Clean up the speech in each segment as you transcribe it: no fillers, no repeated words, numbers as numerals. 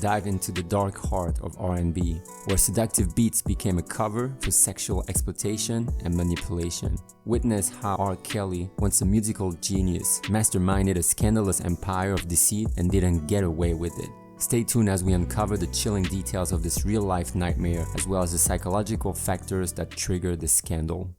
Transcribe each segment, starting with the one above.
dive into the dark heart of R&B, where seductive beats became a cover for sexual exploitation and manipulation. Witness how R. Kelly, once a musical genius, masterminded a scandalous empire of deceit and didn't get away with it. Stay tuned as we uncover the chilling details of this real-life nightmare, as well as the psychological factors that trigger the scandal.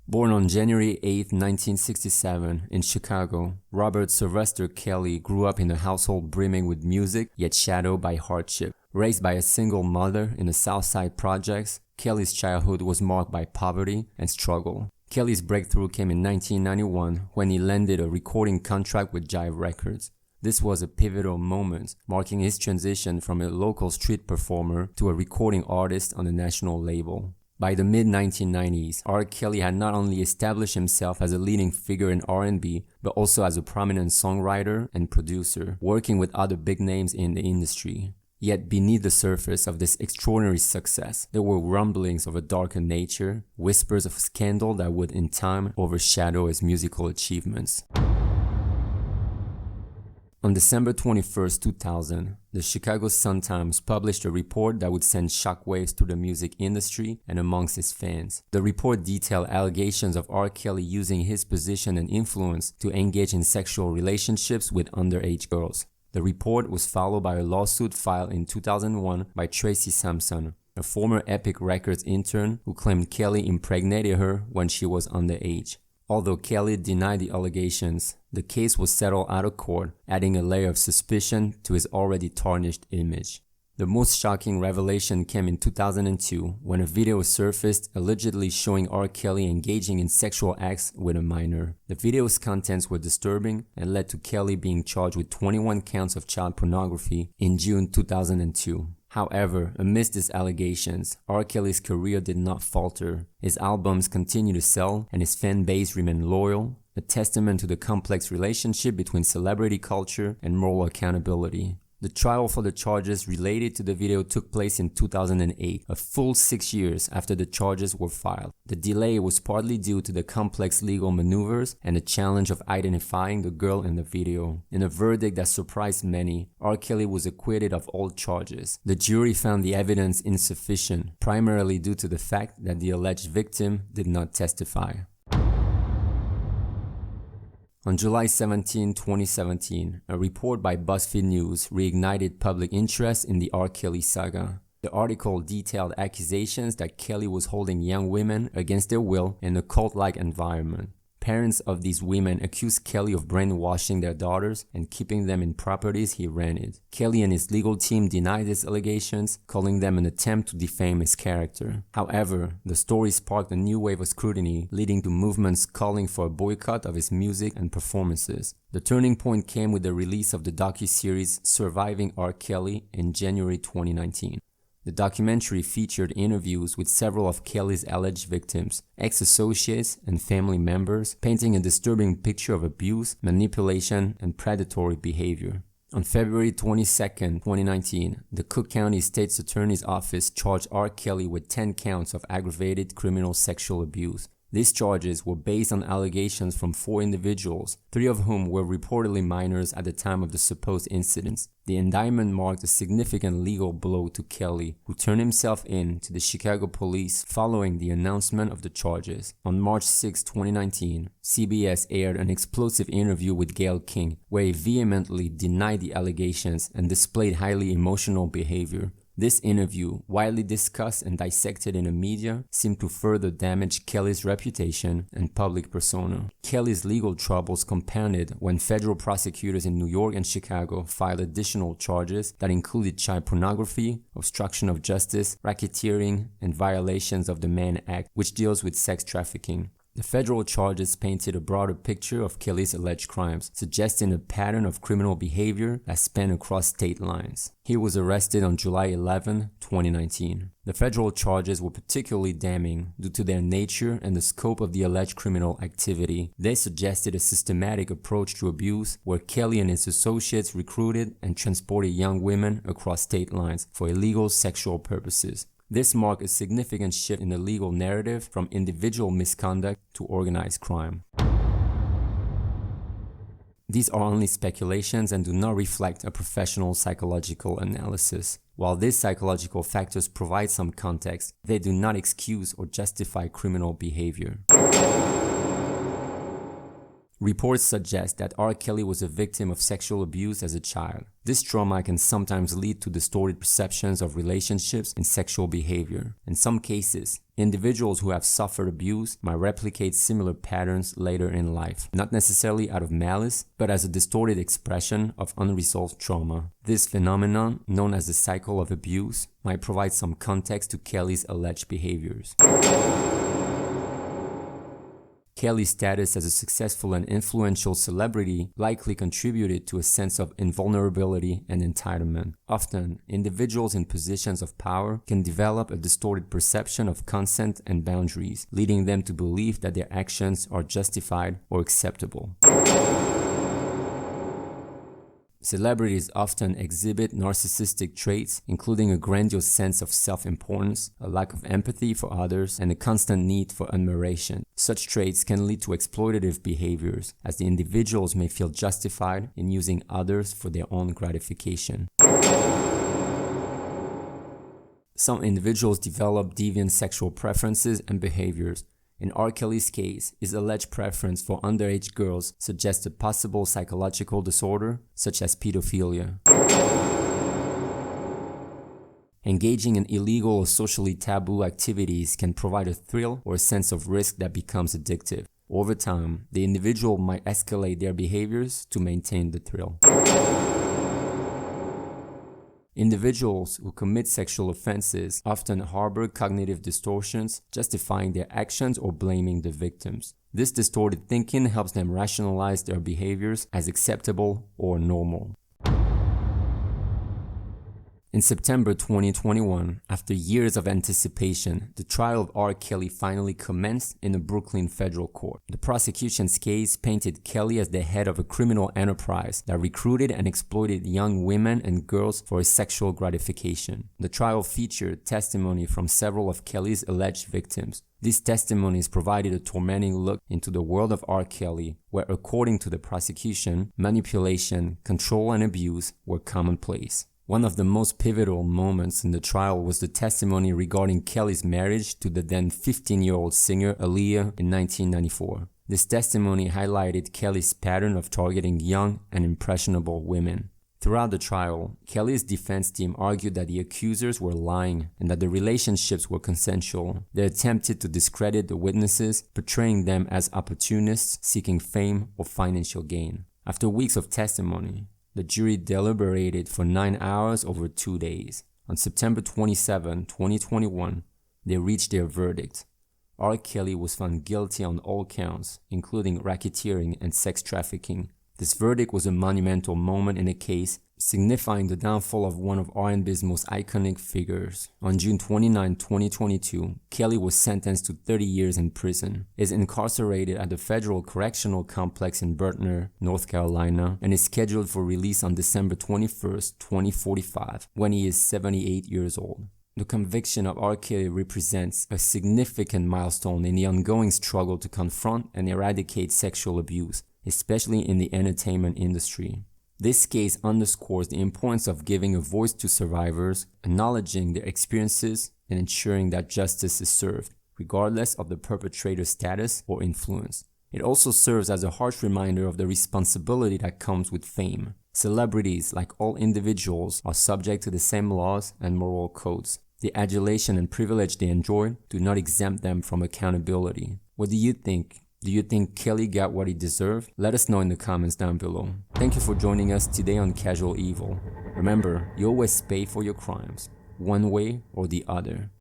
Born on January 8, 1967, in Chicago, Robert Sylvester Kelly grew up in a household brimming with music, yet shadowed by hardship. Raised by a single mother in the South Side projects, Kelly's childhood was marked by poverty and struggle. Kelly's breakthrough came in 1991 when he landed a recording contract with Jive Records. This was a pivotal moment, marking his transition from a local street performer to a recording artist on a national label. By the mid-1990s, R. Kelly had not only established himself as a leading figure in R&B, but also as a prominent songwriter and producer, working with other big names in the industry. Yet beneath the surface of this extraordinary success, there were rumblings of a darker nature, whispers of scandal that would in time overshadow his musical achievements. On December 21, 2000, the Chicago Sun-Times published a report that would send shockwaves through the music industry and amongst his fans. The report detailed allegations of R. Kelly using his position and influence to engage in sexual relationships with underage girls. The report was followed by a lawsuit filed in 2001 by Tracy Sampson, a former Epic Records intern who claimed Kelly impregnated her when she was underage. Although Kelly denied the allegations, the case was settled out of court, adding a layer of suspicion to his already tarnished image. The most shocking revelation came in 2002 when a video surfaced allegedly showing R. Kelly engaging in sexual acts with a minor. The video's contents were disturbing and led to Kelly being charged with 21 counts of child pornography in June 2002. However, amidst these allegations, R. Kelly's career did not falter. His albums continued to sell and his fan base remained loyal, a testament to the complex relationship between celebrity culture and moral accountability. The trial for the charges related to the video took place in 2008, a full 6 years after the charges were filed. The delay was partly due to the complex legal maneuvers and the challenge of identifying the girl in the video. In a verdict that surprised many, R. Kelly was acquitted of all charges. The jury found the evidence insufficient, primarily due to the fact that the alleged victim did not testify. On July 17, 2017, a report by BuzzFeed News reignited public interest in the R. Kelly saga. The article detailed accusations that Kelly was holding young women against their will in a cult-like environment. Parents of these women accused Kelly of brainwashing their daughters and keeping them in properties he rented. Kelly and his legal team denied these allegations, calling them an attempt to defame his character. However, the story sparked a new wave of scrutiny, leading to movements calling for a boycott of his music and performances. The turning point came with the release of the docuseries Surviving R. Kelly in January 2019. The documentary featured interviews with several of Kelly's alleged victims, ex-associates, and family members, painting a disturbing picture of abuse, manipulation, and predatory behavior. On February 22, 2019, the Cook County State's Attorney's Office charged R. Kelly with 10 counts of aggravated criminal sexual abuse. These charges were based on allegations from 4 individuals, 3 of whom were reportedly minors at the time of the supposed incidents. The indictment marked a significant legal blow to Kelly, who turned himself in to the Chicago police following the announcement of the charges. On March 6, 2019, CBS aired an explosive interview with Gayle King, where he vehemently denied the allegations and displayed highly emotional behavior. This interview, widely discussed and dissected in the media, seemed to further damage Kelly's reputation and public persona. Kelly's legal troubles compounded when federal prosecutors in New York and Chicago filed additional charges that included child pornography, obstruction of justice, racketeering, and violations of the Mann Act, which deals with sex trafficking. The federal charges painted a broader picture of Kelly's alleged crimes, suggesting a pattern of criminal behavior that spanned across state lines. He was arrested on July 11, 2019. The federal charges were particularly damning due to their nature and the scope of the alleged criminal activity. They suggested a systematic approach to abuse where Kelly and his associates recruited and transported young women across state lines for illegal sexual purposes. This marked a significant shift in the legal narrative from individual misconduct to organized crime. These are only speculations and do not reflect a professional psychological analysis. While these psychological factors provide some context, they do not excuse or justify criminal behavior. Reports suggest that R. Kelly was a victim of sexual abuse as a child. This trauma can sometimes lead to distorted perceptions of relationships and sexual behavior. In some cases, individuals who have suffered abuse might replicate similar patterns later in life, not necessarily out of malice, but as a distorted expression of unresolved trauma. This phenomenon, known as the cycle of abuse, might provide some context to Kelly's alleged behaviors. Kelly's status as a successful and influential celebrity likely contributed to a sense of invulnerability and entitlement. Often, individuals in positions of power can develop a distorted perception of consent and boundaries, leading them to believe that their actions are justified or acceptable. Celebrities often exhibit narcissistic traits, including a grandiose sense of self-importance, a lack of empathy for others, and a constant need for admiration. Such traits can lead to exploitative behaviors, as the individuals may feel justified in using others for their own gratification. Some individuals develop deviant sexual preferences and behaviors. In R. Kelly's case, his alleged preference for underage girls suggests a possible psychological disorder, such as pedophilia. Engaging in illegal or socially taboo activities can provide a thrill or a sense of risk that becomes addictive. Over time, the individual might escalate their behaviors to maintain the thrill. Individuals who commit sexual offenses often harbor cognitive distortions, justifying their actions or blaming the victims. This distorted thinking helps them rationalize their behaviors as acceptable or normal. In September 2021, after years of anticipation, the trial of R. Kelly finally commenced in a Brooklyn federal court. The prosecution's case painted Kelly as the head of a criminal enterprise that recruited and exploited young women and girls for his sexual gratification. The trial featured testimony from several of Kelly's alleged victims. These testimonies provided a tormenting look into the world of R. Kelly, where, according to the prosecution, manipulation, control, and abuse were commonplace. One of the most pivotal moments in the trial was the testimony regarding Kelly's marriage to the then 15-year-old singer Aaliyah in 1994. This testimony highlighted Kelly's pattern of targeting young and impressionable women. Throughout the trial, Kelly's defense team argued that the accusers were lying and that the relationships were consensual. They attempted to discredit the witnesses, portraying them as opportunists seeking fame or financial gain. After weeks of testimony, the jury deliberated for 9 hours over 2 days. On September 27, 2021, they reached their verdict. R. Kelly was found guilty on all counts, including racketeering and sex trafficking. This verdict was a monumental moment in the case, signifying the downfall of one of R&B's most iconic figures. On June 29, 2022, Kelly was sentenced to 30 years in prison. He is incarcerated at the Federal Correctional Complex in Bertner, North Carolina, and is scheduled for release on December 21, 2045, when he is 78 years old. The conviction of R. Kelly represents a significant milestone in the ongoing struggle to confront and eradicate sexual abuse, especially in the entertainment industry. This case underscores the importance of giving a voice to survivors, acknowledging their experiences, and ensuring that justice is served, regardless of the perpetrator's status or influence. It also serves as a harsh reminder of the responsibility that comes with fame. Celebrities, like all individuals, are subject to the same laws and moral codes. The adulation and privilege they enjoy do not exempt them from accountability. What do you think? Do you think Kelly got what he deserved? Let us know in the comments down below. Thank you for joining us today on Casual Evil. Remember, you always pay for your crimes, one way or the other.